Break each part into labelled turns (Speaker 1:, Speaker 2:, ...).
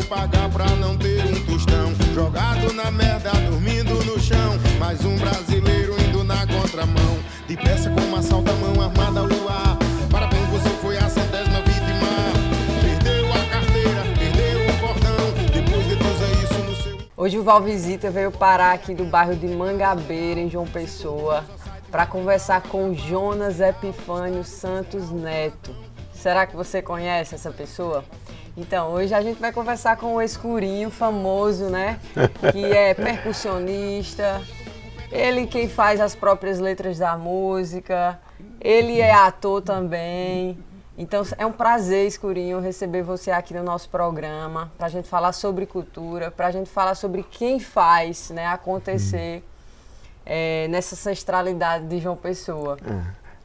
Speaker 1: pagar pra não ter um tostão. Jogado na merda, dormindo no chão. Mais um brasileiro indo na contramão. Depressa como assalta a mão armada ao ar. Parabéns, você foi a 100ª vítima. Perdeu a carteira, perdeu o cordão. Depois deduza isso no seu...
Speaker 2: Hoje o Val Visita veio parar aqui do bairro de Mangabeira, em João Pessoa, para conversar com Jonas Epifânio Santos Neto. Será que você conhece essa pessoa? Então, hoje a gente vai conversar com o Escurinho, famoso, né? Que é percussionista, ele quem faz as próprias letras da música, ele é ator também. Então, é um prazer, Escurinho, receber você aqui no nosso programa, para a gente falar sobre cultura, para a gente falar sobre quem faz, né, acontecer nessa ancestralidade de João Pessoa.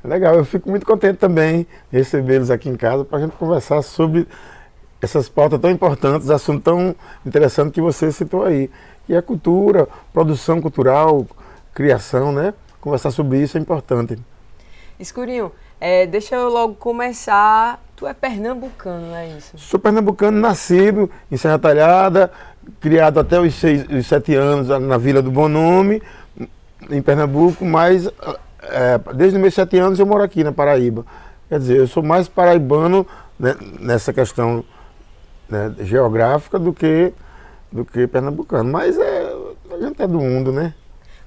Speaker 3: Legal, eu fico muito contente também de recebê-los aqui em casa para a gente conversar sobre essas pautas tão importantes, assunto tão interessante que você citou aí, que é cultura, produção cultural, criação, né? Conversar sobre isso é importante.
Speaker 2: Escurinho, deixa eu logo começar. Tu é pernambucano, não é isso?
Speaker 3: Sou pernambucano, nascido em Serra Talhada, criado até os 7 anos na Vila do Bom Nome, em Pernambuco, mas desde os meus 7 anos eu moro aqui na Paraíba. Quer dizer, eu sou mais paraibano, né, nessa questão, né, geográfica do que pernambucano. Mas a gente é do mundo, né?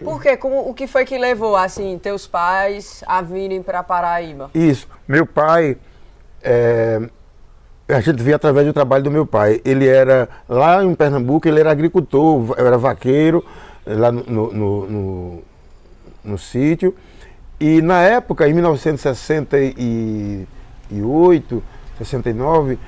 Speaker 2: Por quê? O que foi que levou, assim, teus pais a virem para Paraíba?
Speaker 3: Isso. Meu pai, a gente via através do trabalho do meu pai. Ele era, lá em Pernambuco, ele era agricultor, era vaqueiro, lá no sítio. E na época, em 1968, 69,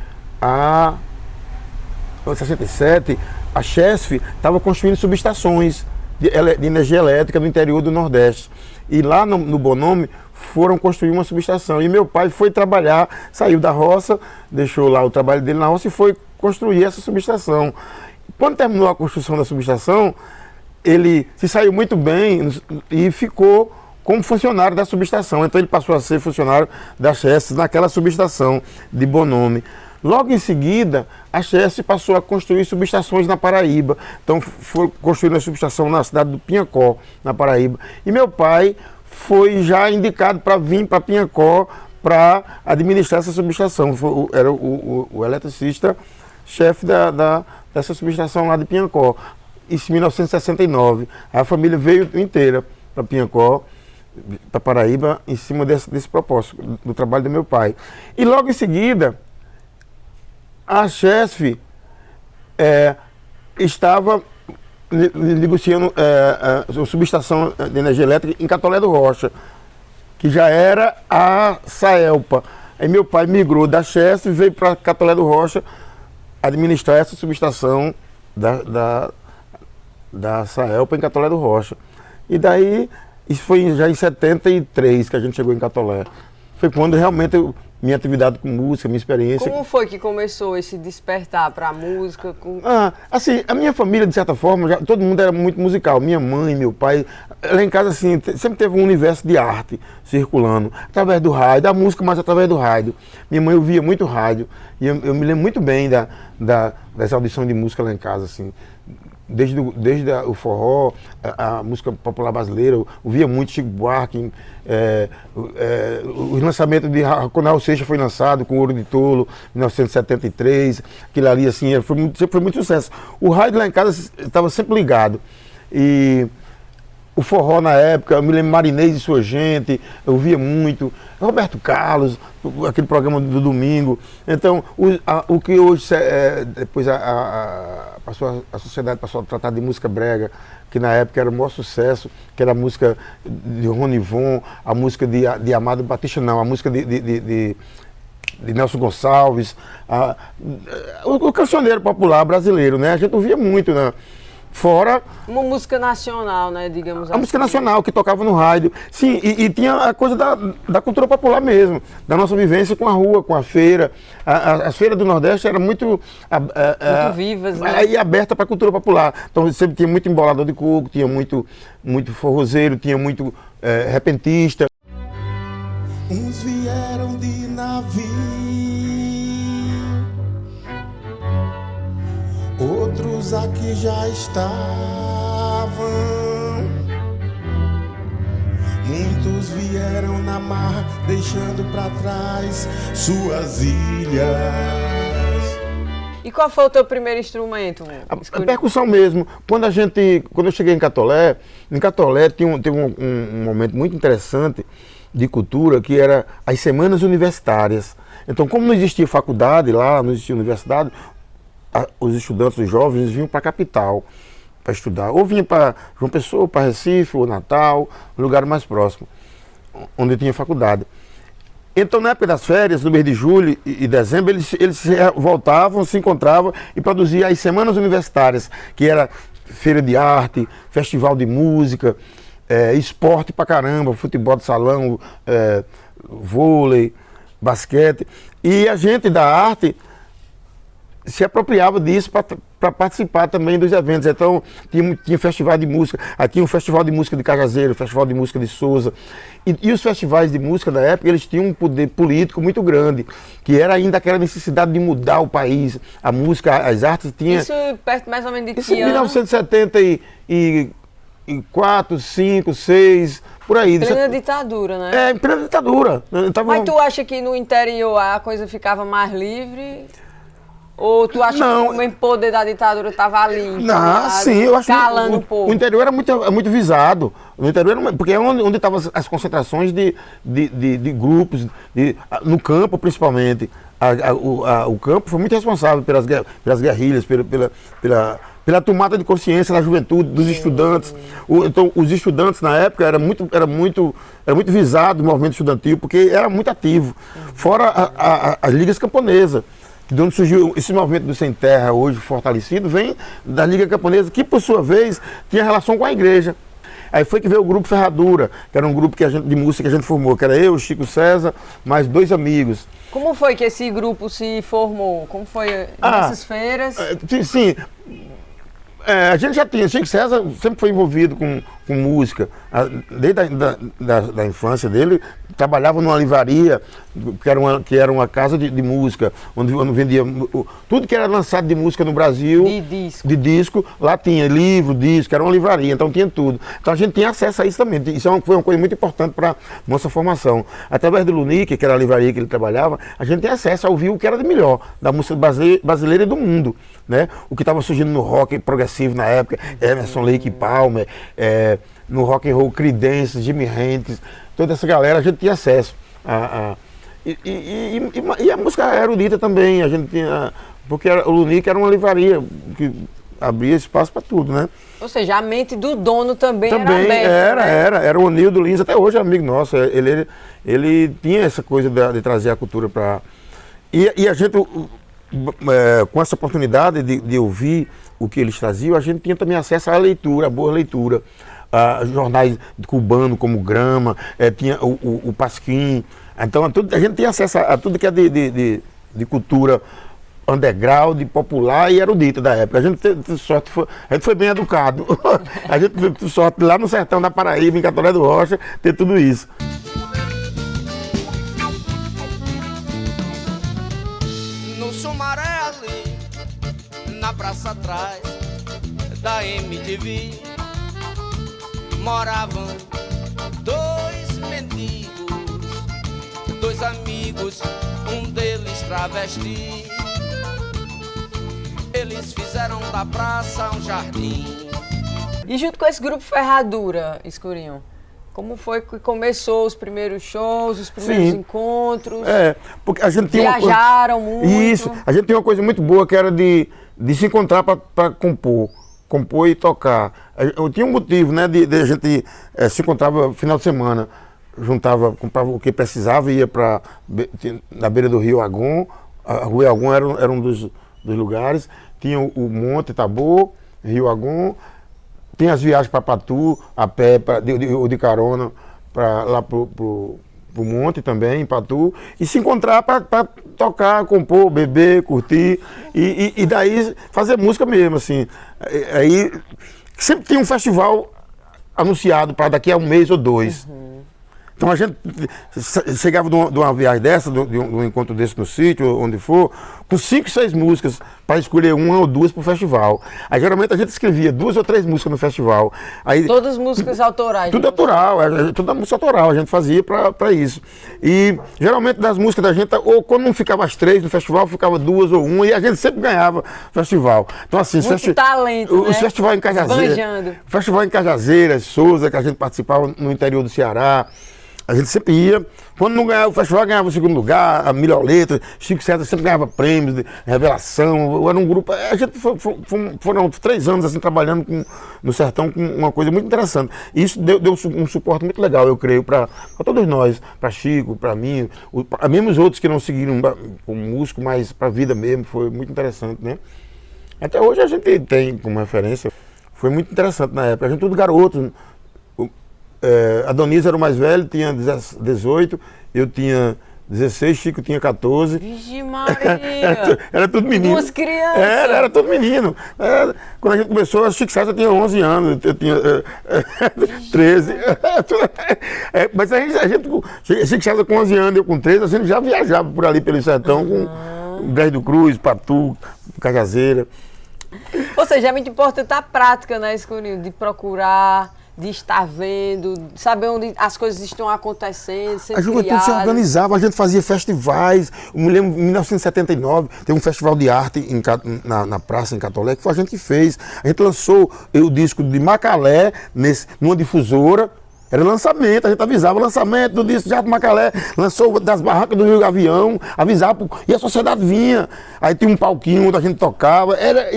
Speaker 3: 67, a Chesf estava construindo subestações de energia elétrica no interior do Nordeste. E lá no Bom Nome foram construir uma subestação. E meu pai foi trabalhar, saiu da roça, deixou lá o trabalho dele na roça e foi construir essa subestação. Quando terminou a construção da subestação, ele se saiu muito bem e ficou como funcionário da subestação. Então ele passou a ser funcionário da Chesf naquela subestação de Bom Nome. Logo em seguida, a Chesf passou a construir subestações na Paraíba. Então foi construindo a subestação na cidade do Piancó, na Paraíba. E meu pai foi já indicado para vir para Piancó para administrar essa subestação. Era o eletricista chefe dessa subestação lá de Piancó. Isso em 1969. A família veio inteira para Piancó, para Paraíba, em cima desse propósito, do trabalho do meu pai. E logo em seguida, a Chesf estava negociando a subestação de energia elétrica em Catolé do Rocha, que já era a Saelpa. Aí meu pai migrou da Chesf e veio para Catolé do Rocha administrar essa subestação da Saelpa em Catolé do Rocha. E daí, isso foi já em 73 que a gente chegou em Catolé. Foi quando realmente minha atividade com música, minha experiência...
Speaker 2: Como foi que começou esse despertar para a música?
Speaker 3: Assim, a minha família, de certa forma, todo mundo era muito musical. Minha mãe, meu pai, lá em casa, assim, sempre teve um universo de arte circulando, através do rádio, da música, mas através do rádio. Minha mãe ouvia muito rádio, e eu me lembro muito bem dessa audição de música lá em casa, assim. Desde o forró, a música popular brasileira, eu ouvia muito Chico Buarque, os lançamentos de quando Raul Seixas foi lançado com Ouro de Tolo, em 1973, aquilo ali assim, sempre foi muito sucesso. O rádio lá em casa estava sempre ligado. E o forró na época, eu me lembro Marinês e Sua Gente, eu ouvia muito, Roberto Carlos, aquele programa do domingo. Então, o que hoje, depois a sociedade passou a tratar de música brega, que na época era o maior sucesso, que era a música de Ronivon, a música de Amado Batista, não, a música de Nelson Gonçalves, o cancioneiro popular brasileiro, né? A gente ouvia muito, né? Fora...
Speaker 2: Uma música nacional, né, digamos assim.
Speaker 3: A música nacional que tocava no rádio. Sim, e tinha a coisa da cultura popular mesmo, da nossa vivência com a rua, com a feira. As feiras do Nordeste eram muito
Speaker 2: vivas, né?
Speaker 3: E aberta para a cultura popular. Então sempre tinha muito embolador de coco, tinha muito forrozeiro, tinha muito repentista.
Speaker 1: Uns vieram de navio, muitos aqui já estavam, muitos vieram na marra, deixando pra trás suas ilhas.
Speaker 2: E qual foi o teu primeiro instrumento?
Speaker 3: A percussão mesmo. Quando eu cheguei em Catolé teve um momento muito interessante de cultura, que era as semanas universitárias. Então, como não existia faculdade lá, não existia universidade, os estudantes, os jovens, eles vinham para a capital para estudar. Ou vinham para João Pessoa, para Recife, ou Natal, um lugar mais próximo, onde tinha faculdade. Então, na época das férias, no mês de julho e dezembro, eles voltavam, se encontravam e produziam as semanas universitárias, que era feira de arte, festival de música, esporte pra caramba, futebol de salão, vôlei, basquete. E a gente da arte se apropriava disso para participar também dos eventos. Então, tinha festival de música. Aqui tinha um festival de música de Cajazeiro, festival de música de Souza. E os festivais de música da época, eles tinham um poder político muito grande, que era ainda aquela necessidade de mudar o país. A música, as artes tinham...
Speaker 2: Isso perto mais ou menos de
Speaker 3: Isso em
Speaker 2: que ano?
Speaker 3: 1974, 5, 6, por aí.
Speaker 2: Plena ditadura, né?
Speaker 3: Plena ditadura.
Speaker 2: Mas tu acha que no interior a coisa ficava mais livre? Ou tu acha que o mesmo poder da ditadura estava ali?
Speaker 3: Não, sim, eu acho
Speaker 2: calando
Speaker 3: que
Speaker 2: um pouco.
Speaker 3: O interior era muito visado. O interior porque é onde estavam as concentrações de grupos, no campo principalmente. O campo foi muito responsável pelas guerrilhas, pela tomada de consciência da juventude, dos estudantes. Então, os estudantes na época era muito visado o movimento estudantil, porque era muito ativo. Fora as ligas camponesas. De onde surgiu esse movimento do Sem Terra, hoje fortalecido, vem da Liga Camponesa, que por sua vez tinha relação com a igreja. Aí foi que veio o Grupo Ferradura, que era um grupo de música que a gente formou, que era eu, Chico César, mais 2 amigos.
Speaker 2: Como foi que esse grupo se formou? Como foi nessas feiras?
Speaker 3: Sim. A gente já tinha, Chico César sempre foi envolvido com música, desde da infância dele, trabalhava numa livraria, que era uma casa de música, onde vendia tudo que era lançado de música no Brasil, de disco, lá tinha livro, disco, era uma livraria, então tinha tudo. Então a gente tinha acesso a isso também, isso foi uma coisa muito importante para nossa formação. Através do Lunique, que era a livraria que ele trabalhava, a gente tinha acesso a ouvir o que era de melhor, da música brasileira e do mundo, né? O que estava surgindo no rock progressivo na época, Emerson, Lake Palmer, no rock and roll, Creedence, Jimi Hendrix, toda essa galera a gente tinha acesso e a música erudita também, a gente tinha, porque o Lunique era uma livraria que abria espaço para tudo, né?
Speaker 2: Ou seja, a mente do dono também era aberta.
Speaker 3: Era o Nildo Lins, até hoje é amigo nosso, ele tinha essa coisa de trazer a cultura para... E a gente, com essa oportunidade de ouvir o que eles traziam, a gente tinha também acesso à leitura, à boa leitura. Jornais cubanos como Grama, tinha o Pasquim. Então a gente tinha acesso a tudo que é de cultura underground, popular e erudita da época. A gente foi bem educado. A gente teve sorte lá no sertão da Paraíba, em Catolé do Rocha, ter tudo isso.
Speaker 4: No Sumaré ali, na praça atrás da MTV, moravam 2 mendigos, 2 amigos, um deles travesti. Eles fizeram da praça um jardim.
Speaker 2: E junto com esse grupo Ferradura, Escurinho, como foi que começou os primeiros shows, os primeiros encontros?
Speaker 3: Porque a gente
Speaker 2: viajaram muito.
Speaker 3: Isso, a gente tem uma coisa muito boa que era de se encontrar para compor e tocar. Eu tinha um motivo, né, de a gente se encontrava final de semana, comprava o que precisava e ia na beira do Rio Agon. A Rua Agon era um dos lugares. Tinha o Monte Tabor, Rio Agon, tem as viagens para Patu, a pé, ou de carona, lá pro Monte também, em Patu, e se encontrar para tocar, compor, beber, curtir, e daí fazer música mesmo, assim. Aí sempre tem um festival anunciado para daqui a 1 mês ou 2. Então a gente chegava de uma viagem dessa, de um encontro desse no sítio, onde for, com 5, 6 músicas para escolher uma ou duas para o festival. Aí geralmente a gente escrevia 2 ou 3 músicas no festival. Aí,
Speaker 2: Todas músicas autorais.
Speaker 3: tudo autoral, toda música autoral a gente fazia para isso. E geralmente das músicas da gente, ou quando não ficava as 3 no festival, ficava 2 ou 1, e a gente sempre ganhava festival. Então assim,
Speaker 2: Muito talento,
Speaker 3: os
Speaker 2: né?
Speaker 3: festivais em Cajazeiras,
Speaker 2: Banjando.
Speaker 3: festival em Cajazeiras, Souza, que a gente participava no interior do Ceará. A gente sempre ia, quando não ganhava o festival, ganhava o segundo lugar, a melhor letra, Chico César sempre ganhava prêmios de revelação, era um grupo, a gente foram 3 anos assim trabalhando no sertão com uma coisa muito interessante. E isso deu um suporte muito legal, eu creio, para todos nós, para Chico, para mim, mesmo os outros que não seguiram como músico, mas para a vida mesmo, foi muito interessante, né? Até hoje a gente tem como referência, foi muito interessante na época, a gente tudo garoto. Adonis era o mais velho, tinha 18, eu tinha 16, Chico tinha 14.
Speaker 2: Vixe Maria!
Speaker 3: Era tudo menino.
Speaker 2: Duas crianças!
Speaker 3: Era tudo menino. Quando a gente começou, a Chico César tinha 11 anos, eu tinha 13. Mas a gente, Chico César com 11 anos, eu com 13, a gente já viajava por ali pelo sertão com Brás do Cruz, Patu, Cajazeira.
Speaker 2: Ou seja, é muito importante a prática, né, Escurinho? De procurar, de estar vendo, saber onde as coisas estão acontecendo, sendo
Speaker 3: A juventude se
Speaker 2: criadas.
Speaker 3: organizava, a gente fazia festivais. Eu me lembro, em 1979, teve um festival de arte na praça em Catolé, que foi a gente que fez. A gente lançou o disco de Macalé numa difusora. Era lançamento, a gente avisava o lançamento do disco de Arte Macalé, lançou das barracas do Rio Gavião, avisava, e a sociedade vinha. Aí tinha um palquinho onde a gente tocava, era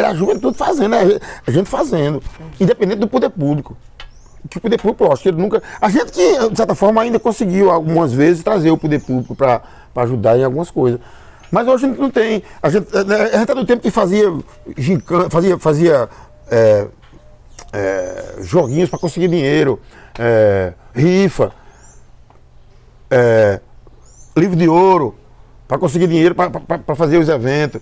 Speaker 3: a juventude fazendo, a gente fazendo, independente do poder público. Que o poder público, lógico, ele nunca. A gente que, de certa forma, ainda conseguiu algumas vezes trazer o poder público para ajudar em algumas coisas. Mas hoje a gente não tem. A gente é do tempo que fazia gincana, fazia joguinhos para conseguir dinheiro, rifa, livro de ouro, para conseguir dinheiro para fazer os eventos.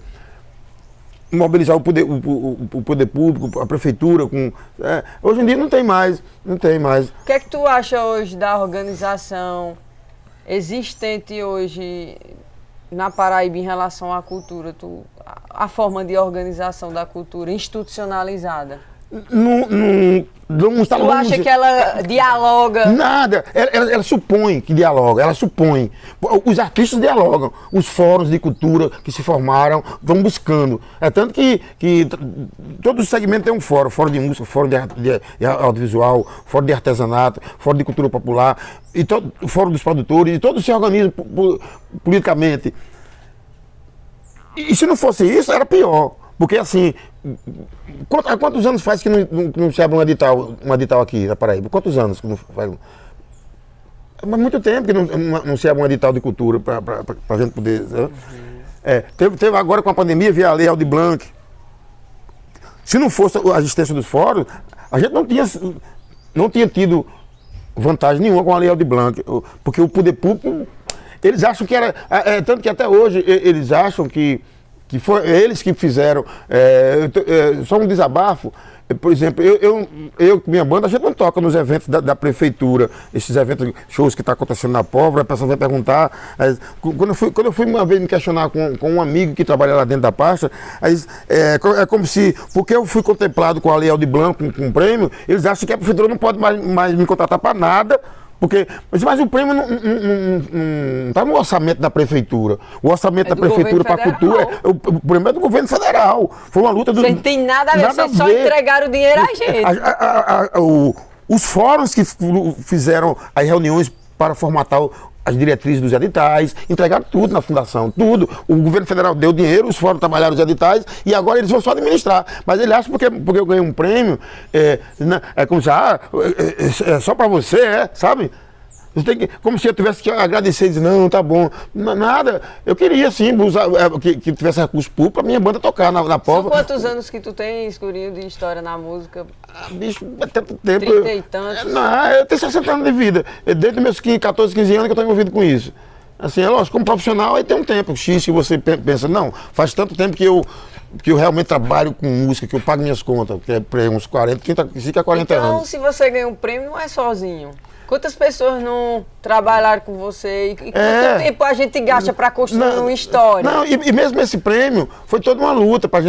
Speaker 3: Mobilizar o poder público, a prefeitura. Hoje em dia não tem mais.
Speaker 2: O que é que tu acha hoje da organização existente hoje na Paraíba em relação à cultura? A forma de organização da cultura institucionalizada?
Speaker 3: Tu
Speaker 2: acha que ela dialoga?
Speaker 3: Nada, ela supõe que dialoga, ela supõe. Os artistas dialogam, os fóruns de cultura que se formaram vão buscando. É tanto que todo segmento tem um fórum de música, fórum de audiovisual, fórum de artesanato, fórum de cultura popular, e o fórum dos produtores, e todos se organizam politicamente. E se não fosse isso, era pior. Porque assim, há quantos anos faz que não se abre um edital aqui na Paraíba? Quantos anos que não faz? Há muito tempo que não se abre um edital de cultura para a gente poder. Teve agora com a pandemia, via a Lei Aldir Blanc. Se não fosse a existência dos fóruns, a gente não tinha tido vantagem nenhuma com a Lei Aldir Blanc, porque o poder público, eles acham que era. Tanto que até hoje eles acham que foi eles que fizeram, só um desabafo, por exemplo, eu com minha banda, a gente não toca nos eventos da prefeitura, esses eventos, shows que estão acontecendo na Pólvora, a pessoa vai perguntar, quando eu fui uma vez me questionar com um amigo que trabalha lá dentro da pasta, é como se, porque eu fui contemplado com a Lei Aldir Blanc, com um prêmio, eles acham que a prefeitura não pode mais me contratar para nada. Mas o prêmio não está no orçamento da prefeitura. O orçamento da prefeitura para a cultura, o prêmio é do governo federal. Foi uma luta do.
Speaker 2: Não tem nada a ver, vocês só entregaram o dinheiro a gente.
Speaker 3: Os fóruns que fizeram as reuniões para formatar as diretrizes dos editais, entregaram tudo na fundação, tudo. O governo federal deu dinheiro, os fóruns trabalharam os editais e agora eles vão só administrar. Mas ele acha porque eu ganhei um prêmio, é como se, é só para você, sabe? Como se eu tivesse que agradecer e dizer, não, tá bom. Nada. Eu queria, sim, usar, que tivesse recurso público para minha banda tocar na Pólvora.
Speaker 2: São quantos anos que tu tem, Escurinho, de história na música?
Speaker 3: Bicho, é tanto tempo.
Speaker 2: 30 e tantos?
Speaker 3: Não, eu tenho 60 anos de vida. Desde meus 14, 15 anos que eu estou envolvido com isso. Assim, é lógico, como profissional, aí tem um tempo X que você pensa, não, faz tanto tempo que eu realmente trabalho com música, que eu pago minhas contas, que é uns 40, 35 a 40 anos.
Speaker 2: Então, se você ganha um prêmio, não é sozinho. Quantas pessoas não trabalharam com você? E quanto tempo a gente gasta para construir uma história?
Speaker 3: Não, e mesmo esse prêmio foi toda uma luta para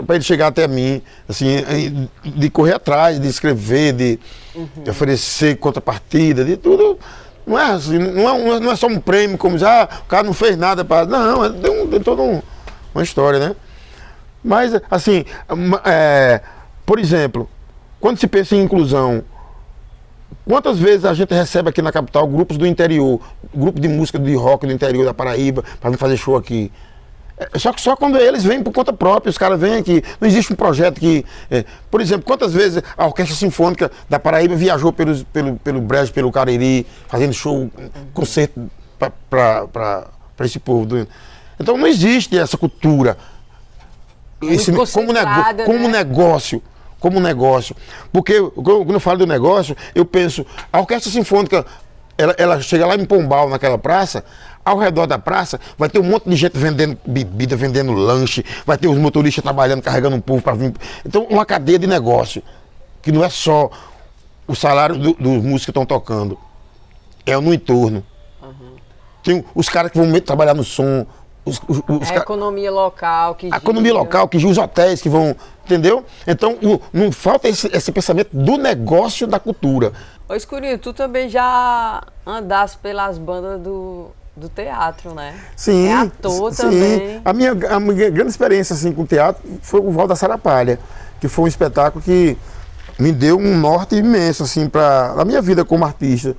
Speaker 3: ele chegar até mim, assim, de correr atrás, de escrever, de oferecer contrapartida, de tudo. Não é assim, não é só um prêmio como já, o cara não fez nada para. Não, tem toda uma história, né? Mas, assim, por exemplo, quando se pensa em inclusão, quantas vezes a gente recebe aqui na capital grupos do interior, grupo de música de rock do interior da Paraíba, para vir fazer show aqui? Só que só quando eles vêm por conta própria, os caras vêm aqui. Não existe um projeto que... por exemplo, quantas vezes a Orquestra Sinfônica da Paraíba viajou pelo Brejo, pelo Cariri, fazendo show, concerto para esse povo. Então não existe essa cultura como negócio. Porque quando eu falo do negócio, eu penso, a Orquestra Sinfônica, ela chega lá em Pombal, naquela praça, ao redor da praça vai ter um monte de gente vendendo bebida, vendendo lanche, vai ter os motoristas trabalhando, carregando um povo para vir. Então, uma cadeia de negócio, que não é só o salário dos músicos que estão tocando, é no entorno. Tem os caras que vão trabalhar no som,
Speaker 2: a economia local que gira.
Speaker 3: A economia local, que gira, os hotéis que vão, entendeu? Então, não falta esse pensamento do negócio da cultura.
Speaker 2: Ô, Escurinho, tu também já andasse pelas bandas do teatro, né?
Speaker 3: Sim.
Speaker 2: É ator
Speaker 3: sim.
Speaker 2: também.
Speaker 3: A minha grande experiência assim, com o teatro foi o Val da Sarapalha, que foi um espetáculo que me deu um norte imenso assim, na minha vida como artista.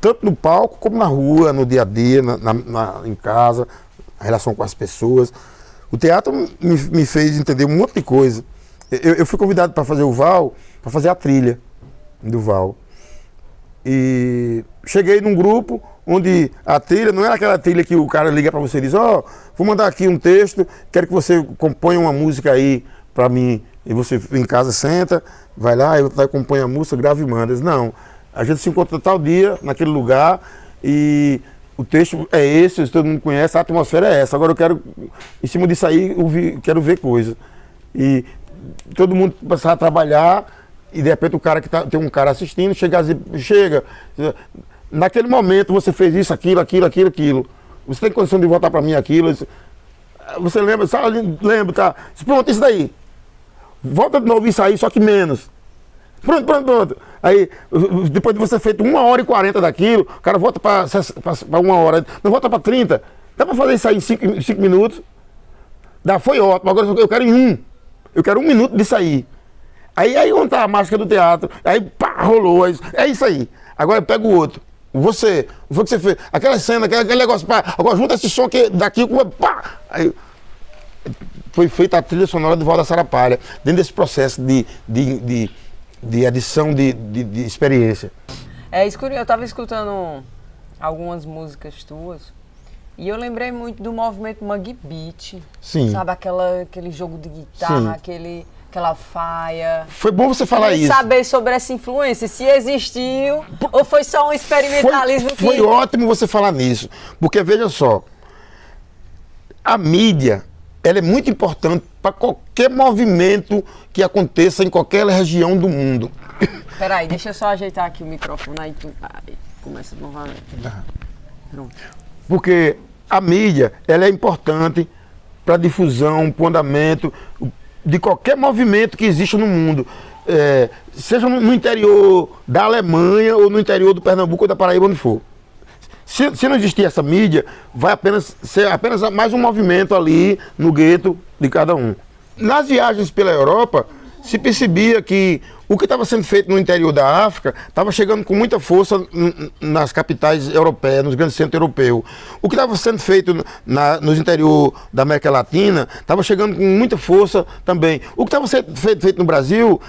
Speaker 3: Tanto no palco como na rua, no dia a dia, em casa, a relação com as pessoas. O teatro me fez entender um monte de coisa. Eu fui convidado para fazer o Val, para fazer a trilha do Val. E cheguei num grupo onde a trilha não era aquela trilha que o cara liga para você e diz: ó, vou mandar aqui um texto, quero que você componha uma música aí para mim. E você em casa senta, vai lá, eu compõe a música, grava e manda. Não, a gente se encontra tal dia, naquele lugar, e o texto é esse, todo mundo conhece, a atmosfera é essa. Agora eu quero, em cima disso aí, quero ver coisa. E todo mundo passar a trabalhar, e de repente o cara tem um cara assistindo, chega. Naquele momento você fez isso, aquilo. Você tem condição de voltar para mim aquilo? Você lembra? Lembro, tá? Pronto, isso daí. Volta de novo isso aí, só que menos. Pronto. Aí, depois de você feito 1h40 daquilo, o cara volta para 1 hora, não volta para 30. Dá para fazer isso aí em 5 minutos? Foi ótimo, agora eu quero em 1. Eu quero 1 minuto disso aí. Aí onde tá a mágica do teatro, aí pá, rolou, é isso aí. Agora eu pego o outro. Você, o que você fez? Aquela cena, aquele negócio, pá, agora junta esse som aqui, daqui, pá. Aí foi feita a trilha sonora do Val da Sarapalha, dentro desse processo de adição de experiência.
Speaker 2: Escurinho, eu tava escutando algumas músicas tuas e eu lembrei muito do movimento Mangue Beat.
Speaker 3: Sim.
Speaker 2: Sabe, aquele jogo de guitarra, aquela faia.
Speaker 3: Foi bom você falar isso.
Speaker 2: Saber sobre essa influência, se existiu ou foi só um experimentalismo.
Speaker 3: Foi ótimo você falar nisso, porque veja só, a mídia, ela é muito importante para qualquer movimento que aconteça em qualquer região do mundo.
Speaker 2: Peraí, deixa eu só ajeitar aqui o microfone, aí começa novamente. Pronto.
Speaker 3: Porque a mídia, ela é importante para a difusão, para o andamento de qualquer movimento que exista no mundo. Seja no interior da Alemanha ou no interior do Pernambuco ou da Paraíba, onde for. Se não existir essa mídia, vai ser apenas mais um movimento ali no gueto de cada um. Nas viagens pela Europa, se percebia que o que estava sendo feito no interior da África estava chegando com muita força nas capitais europeias, nos grandes centros europeus. O que estava sendo feito nos interior da América Latina estava chegando com muita força também. O que estava sendo feito no Brasil,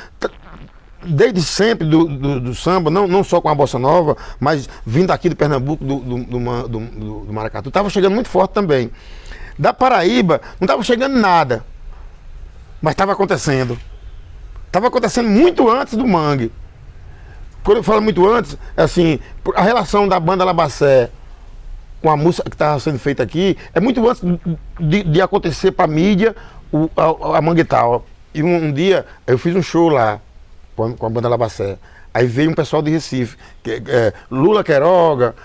Speaker 3: desde sempre do samba, não só com a bossa nova, mas vindo aqui de Pernambuco, do Maracatu, estava chegando muito forte também. Da Paraíba não estava chegando nada, mas estava acontecendo. Estava acontecendo muito antes do Mangue. Quando eu falo muito antes, assim, a relação da banda Labacé com a música que estava sendo feita aqui é muito antes de acontecer para a mídia a Manguetal. E um dia eu fiz um show lá com a banda Labacé. Aí veio um pessoal de Recife, Lula Queiroga,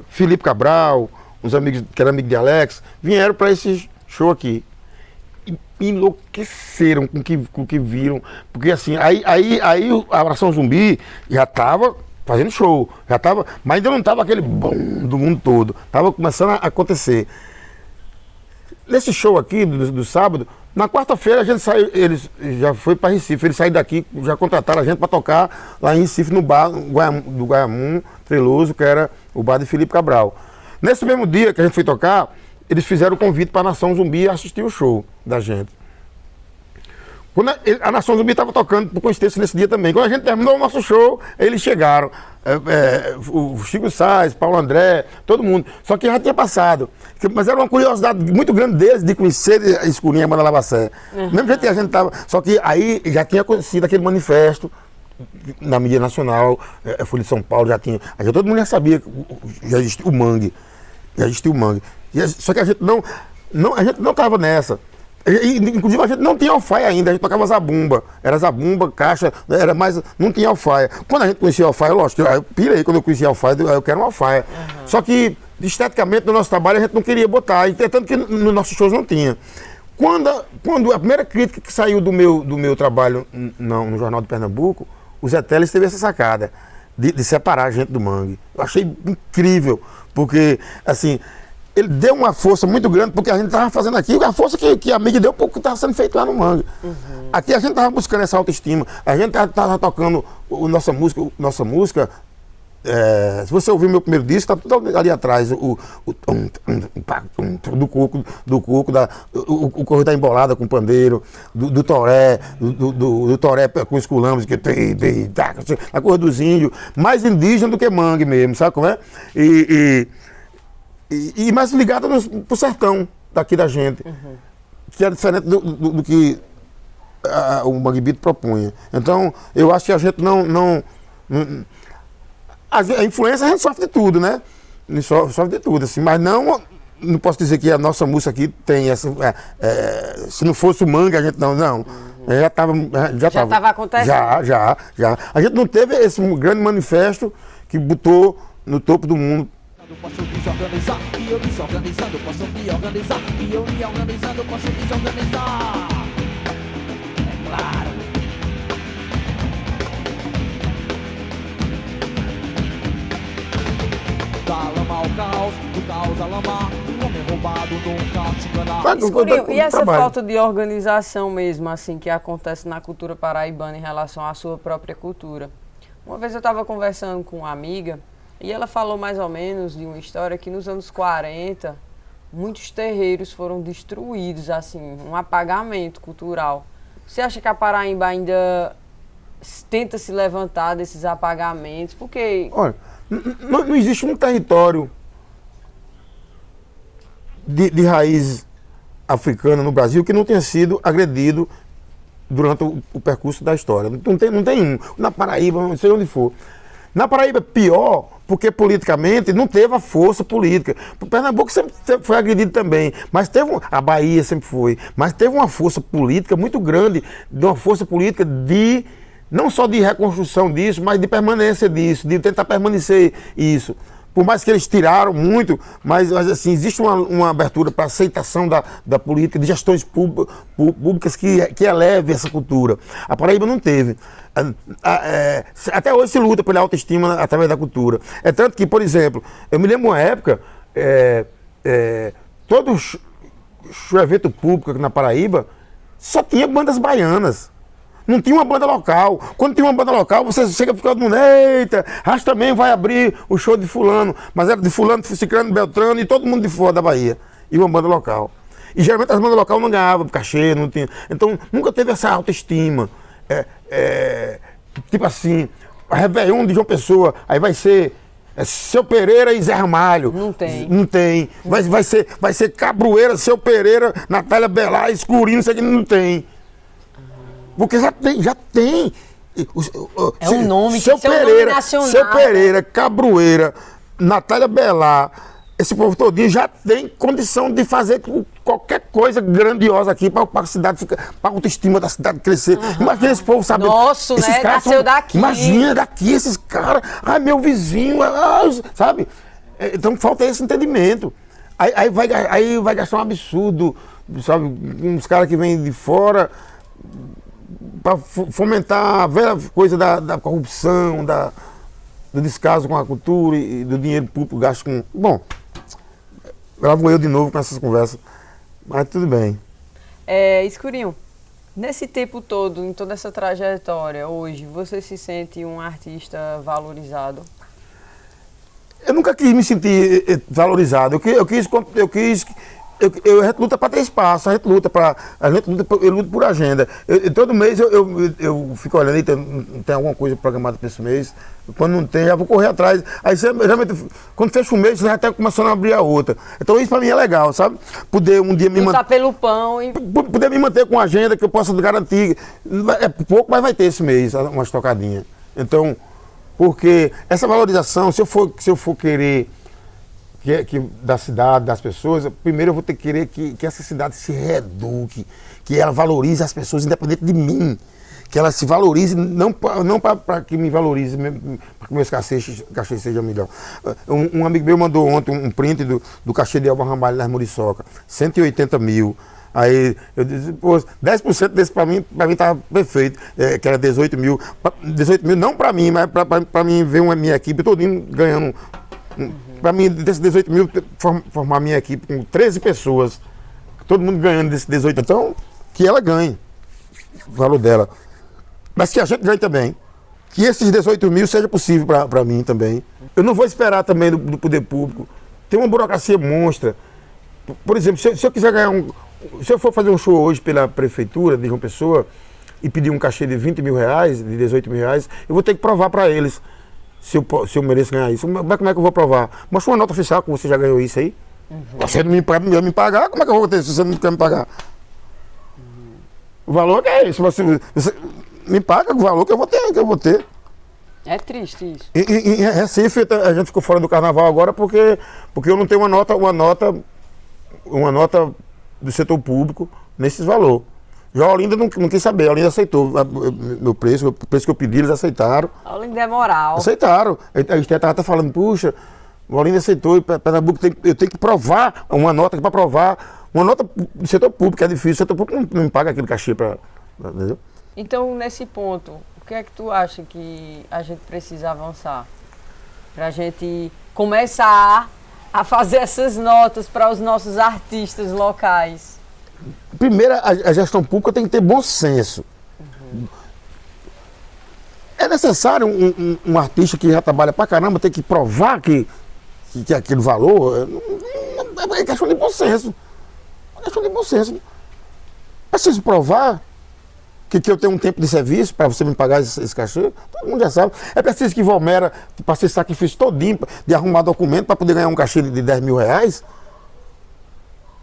Speaker 3: Felipe Cabral, uns amigos que eram amigos de Alex, vieram para esse show aqui. E enlouqueceram com o que viram, porque assim, aí a Nação Zumbi já estava fazendo show, mas ainda não estava aquele boom do mundo todo, estava começando a acontecer. Nesse show aqui, do sábado, na quarta-feira a gente saiu, eles já foi para Recife, eles saíram daqui, já contrataram a gente para tocar lá em Recife, no bar do Guaiamum Treloso, que era o bar de Felipe Cabral. Nesse mesmo dia que a gente foi tocar, eles fizeram o convite para a Nação Zumbi assistir o show da gente. Quando a Nação Zumbi estava tocando, por coincidência, nesse dia também. Quando a gente terminou o nosso show, eles chegaram. O Chico Sainz, Paulo André, todo mundo. Só que já tinha passado. Mas era uma curiosidade muito grande deles de conhecer a Escurinha e a Banda Lavacé. Mesmo jeito que a gente estava. Só que aí já tinha conhecido aquele manifesto na mídia nacional, Folha de São Paulo, já tinha. Aí todo mundo já sabia que já existia o mangue. Já existia o mangue. Só que a gente não estava nessa. Inclusive a gente não tinha alfaia ainda, a gente tocava zabumba. Era zabumba, caixa, era mais. Não tinha alfaia. Quando a gente conhecia a alfaia, lógico, eu pirei quando eu conhecia a alfaia, eu quero uma alfaia. Só que, esteticamente, no nosso trabalho, a gente não queria botar. E tanto que nos nossos shows não tinha. Quando a primeira crítica que saiu do meu trabalho no Jornal de Pernambuco, o Zé Teles teve essa sacada de separar a gente do mangue. Eu achei incrível, porque, assim. Ele deu uma força muito grande, porque a gente estava fazendo aqui, a força que a mídia deu para o que estava sendo feito lá no mangue. Aqui a gente estava buscando essa autoestima, a gente estava tocando nossa música. Se você ouvir meu primeiro disco, está tudo ali atrás, do coco, o correio da embolada com o pandeiro, do toré, do toré com os culambos, a coisa dos índios, mais indígena do que mangue mesmo, sabe como é? E mais ligada pro sertão daqui da gente, que é diferente do que o Mangue Beat propunha. Então, eu acho que a gente a influência a gente sofre de tudo, né? Sofre de tudo, assim, mas não posso dizer que a nossa música aqui tem essa. Se não fosse o Mangue, a gente não. Já estava acontecendo? Já. A gente não teve esse grande manifesto que botou no topo do mundo.
Speaker 5: Posso desorganizar e eu desorganizando, posso me organizar e eu me organizando, posso desorganizar. É claro. Da lama ao caos, do caos à lama, um homem roubado nunca te enganar.
Speaker 2: Escurinho, e essa falta de organização mesmo, assim, que acontece na cultura paraibana em relação à sua própria cultura? Uma vez eu estava conversando com uma amiga, e ela falou mais ou menos de uma história que nos anos 40, muitos terreiros foram destruídos, assim, um apagamento cultural. Você acha que a Paraíba ainda tenta se levantar desses apagamentos? Porque...
Speaker 3: Olha, não existe um território de raiz africana no Brasil que não tenha sido agredido durante o percurso da história. Não tem um. Na Paraíba, não sei onde for. Na Paraíba, pior, porque politicamente não teve a força política. O Pernambuco sempre foi agredido também, mas a Bahia sempre foi, mas teve uma força política muito grande, uma força política não só de reconstrução disso, mas de permanência disso, de tentar permanecer isso. Por mais que eles tiraram muito, mas assim, existe uma abertura para aceitação da política, de gestões públicas que eleve essa cultura. A Paraíba não teve. Até hoje se luta pela autoestima através da cultura. É tanto que, por exemplo, eu me lembro uma época, todo o evento público na Paraíba só tinha bandas baianas. Não tinha uma banda local. Quando tinha uma banda local, você chega ficando, eita, Rasta também vai abrir o show de fulano. Mas era de fulano, Ciclano, Beltrano e todo mundo de fora da Bahia. E uma banda local. E geralmente as bandas locais não ganhavam cachê, não tinha. Então nunca teve essa autoestima. Tipo assim, a Réveillon de João Pessoa, aí vai ser Seu Pereira e Zé Ramalho.
Speaker 2: Não tem.
Speaker 3: Não tem. Vai ser Cabroeira, Seu Pereira, Natália Belá, Escurinho, isso aqui não tem. Porque já tem.
Speaker 2: É um nome
Speaker 3: Seu
Speaker 2: que é um
Speaker 3: Pereira,
Speaker 2: nome nacional.
Speaker 3: Seu Pereira, Cabroeira, Natália Belá, esse povo todinho já tem condição de fazer qualquer coisa grandiosa aqui para a cidade ficar, para a autoestima da cidade crescer. Imagina esse povo, sabe?
Speaker 2: Nosso,
Speaker 3: esses
Speaker 2: né?
Speaker 3: caras
Speaker 2: Nasceu daqui.
Speaker 3: Imagina daqui esses caras, ai meu vizinho, sabe? Então falta esse entendimento. Aí vai gastar um absurdo, sabe? Uns caras que vêm de fora para fomentar a velha coisa da corrupção, do descaso com a cultura e do dinheiro público gasto com... Bom, lá vou eu de novo com essas conversas, mas tudo bem.
Speaker 2: Escurinho, nesse tempo todo, em toda essa trajetória, hoje, você se sente um artista valorizado?
Speaker 3: Eu nunca quis me sentir valorizado, a gente luta para ter espaço, eu luto por agenda. Todo mês eu fico olhando, tem alguma coisa programada para esse mês, quando não tem, já vou correr atrás. Aí geralmente, quando fecha um mês, já está começando a abrir a outra. Então isso para mim é legal, sabe? Poder um dia me
Speaker 2: manter pelo pão e
Speaker 3: poder me manter com a agenda que eu possa garantir. É pouco, mas vai ter esse mês, umas tocadinhas. Então, porque essa valorização, se eu for querer que da cidade, das pessoas, primeiro eu vou ter que querer que essa cidade se reeduque, que ela valorize as pessoas independente de mim, que ela se valorize, não para que me valorize, para que meus cachês sejam melhor. Um amigo meu mandou ontem um print do cachê de Elba Ramalho nas Muriçoca, 180 mil. Aí eu disse, pô, 10% desse para mim estava perfeito, que era 18 mil. 18 mil não para mim, mas para mim ver uma minha equipe todinho ganhando. Para mim, desses 18 mil, formar minha equipe com 13 pessoas, todo mundo ganhando desses 18, então, que ela ganhe o valor dela. Mas que a gente ganhe também. Que esses 18 mil seja possível para mim também. Eu não vou esperar também do poder público. Tem uma burocracia monstra. Por exemplo, se eu quiser ganhar se eu for fazer um show hoje pela prefeitura de João Pessoa e pedir um cachê de 20 mil reais, de 18 mil reais, eu vou ter que provar para eles se eu mereço ganhar isso. Mas como é que eu vou provar? Mostra uma nota oficial que você já ganhou isso aí. Você não me pagar, como é que eu vou ter se você não quer me pagar? O valor que é isso. Você me paga o valor que eu vou ter.
Speaker 2: É triste isso.
Speaker 3: Em Recife, a gente ficou fora do carnaval agora porque eu não tenho uma nota do setor público nesses valores. Já a Olinda não quis saber, a Olinda aceitou o preço que eu pedi, eles aceitaram.
Speaker 2: A Olinda é moral.
Speaker 3: Aceitaram. A Esther estava até falando, puxa, a Olinda aceitou e Pernambuco eu tenho que provar uma nota para provar. Uma nota do setor público é difícil, o setor público não me paga aquele cachê para. Entendeu?
Speaker 2: Então, nesse ponto, o que é que tu acha que a gente precisa avançar? Para a gente começar a fazer essas notas para os nossos artistas locais?
Speaker 3: Primeiro, a gestão pública tem que ter bom senso. É necessário um artista que já trabalha pra caramba ter que provar que aquele valor é questão de bom senso. É questão de bom senso. Preciso provar que eu tenho um tempo de serviço para você me pagar esse cachê, todo mundo já sabe. É preciso que Valmera passe esse sacrifício todinho de arrumar documento para poder ganhar um cachê de 10 mil reais.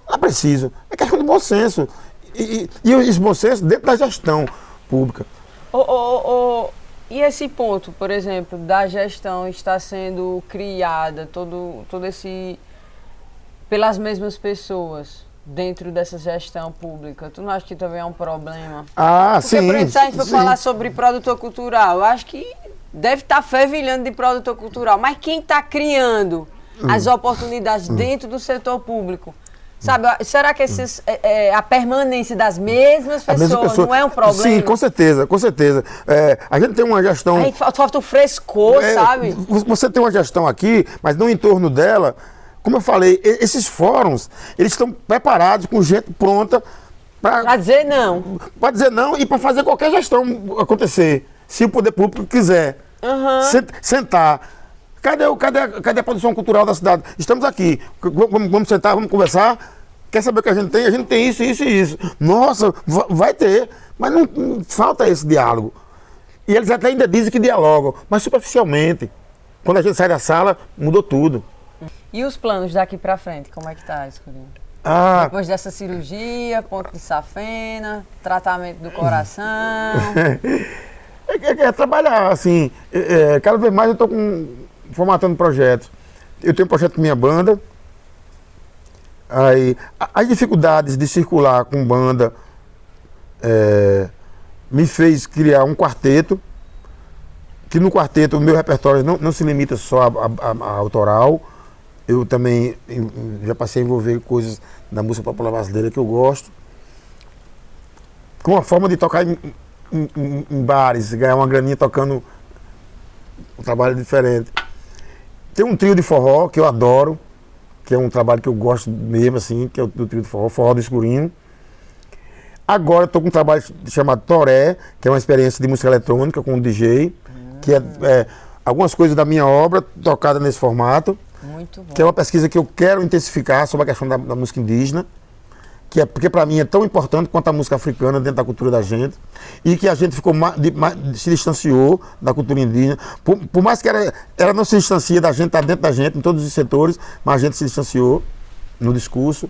Speaker 3: Não é preciso. É questão de bom senso. E esse bom senso dentro da gestão pública.
Speaker 2: E esse ponto, por exemplo, da gestão está sendo criada, todo esse pelas mesmas pessoas dentro dessa gestão pública, tu não acha que também é um problema?
Speaker 3: Porque, sim.
Speaker 2: Por exemplo, se a gente for falar sobre produtor cultural, eu acho que deve estar fervilhando de produtor cultural, mas quem está criando as oportunidades dentro do setor público? Sabe, será que a permanência das mesmas pessoas não é um problema?
Speaker 3: Sim, com certeza, com certeza. A gente tem uma gestão...
Speaker 2: Aí falta o frescor, sabe?
Speaker 3: Você tem uma gestão aqui, mas no entorno dela, como eu falei, esses fóruns, eles estão preparados com gente pronta para
Speaker 2: dizer não.
Speaker 3: Para dizer não e para fazer qualquer gestão acontecer, se o poder público quiser. Sentar. Cadê a produção cultural da cidade? Estamos aqui, vamos sentar, vamos conversar. Quer saber o que a gente tem? A gente tem isso, isso e isso. Nossa, vai ter, mas não falta esse diálogo. E eles até ainda dizem que dialogam, mas superficialmente. Quando a gente sai da sala, mudou tudo.
Speaker 2: E os planos daqui pra frente, como é que tá, Escurinho? Depois dessa cirurgia, ponto de safena, tratamento do coração...
Speaker 3: É trabalhar, assim, cada vez mais eu estou formatando projetos. Eu tenho um projeto com minha banda, Aí, as dificuldades de circular com banda me fez criar um quarteto, que no quarteto o meu repertório não se limita só a autoral. Eu também já passei a envolver coisas da música popular brasileira que eu gosto. Com uma forma de tocar em bares, ganhar uma graninha tocando um trabalho diferente. Tem um trio de forró que eu adoro, que é um trabalho que eu gosto mesmo, assim, que é o do trio de forró, Forró do Escurinho. Agora estou com um trabalho chamado Toré, que é uma experiência de música eletrônica com um DJ, que é algumas coisas da minha obra tocada nesse formato.
Speaker 2: Muito bom.
Speaker 3: Que é uma pesquisa que eu quero intensificar sobre a questão da música indígena, porque para mim é tão importante quanto a música africana dentro da cultura da gente, e que a gente ficou se distanciou da cultura indígena, por mais que ela não se distancia da gente, está dentro da gente, em todos os setores, mas a gente se distanciou no discurso,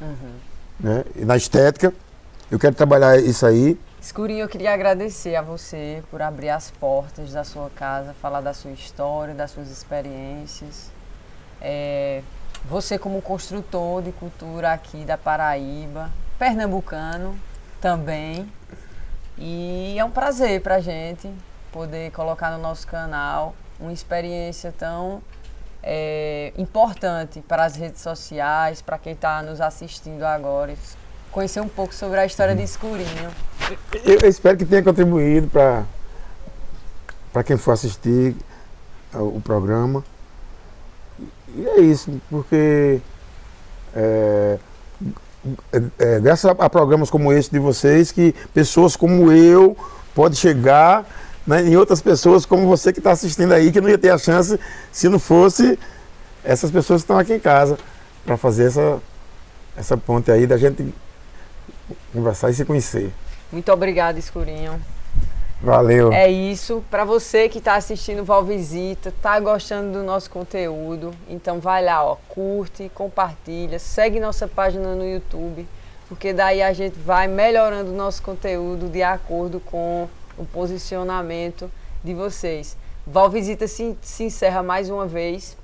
Speaker 3: né, e na estética. Eu quero trabalhar isso aí.
Speaker 2: Escurinho, eu queria agradecer a você por abrir as portas da sua casa, falar da sua história, das suas experiências. Você como construtor de cultura aqui da Paraíba, pernambucano também. E é um prazer pra gente poder colocar no nosso canal uma experiência tão importante para as redes sociais, para quem está nos assistindo agora. Conhecer um pouco sobre a história de Escurinho.
Speaker 3: Eu espero que tenha contribuído para quem for assistir o programa. E é isso, porque graças a programas como esse de vocês, que pessoas como eu podem chegar, né, em outras pessoas como você que está assistindo aí, que não ia ter a chance se não fosse essas pessoas que estão aqui em casa, para fazer essa ponte aí da gente conversar e se conhecer.
Speaker 2: Muito obrigada, Escurinho.
Speaker 3: Valeu.
Speaker 2: É isso. Para você que está assistindo o Valvisita, tá gostando do nosso conteúdo, então vai lá, ó, curte, compartilha, segue nossa página no YouTube, porque daí a gente vai melhorando o nosso conteúdo de acordo com o posicionamento de vocês. Valvisita se encerra mais uma vez.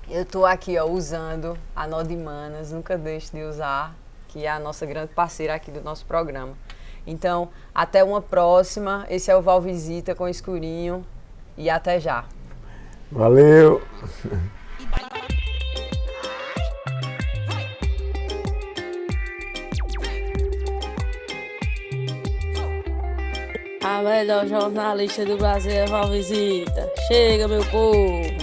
Speaker 2: Eu tô aqui, ó, usando a Nó de Manas, nunca deixe de usar, que é a nossa grande parceira aqui do nosso programa. Então, até uma próxima. Esse é o Valvisita com Escurinho e até já.
Speaker 3: Valeu.
Speaker 6: A melhor jornalista do Brasil é Valvisita. Chega, meu povo.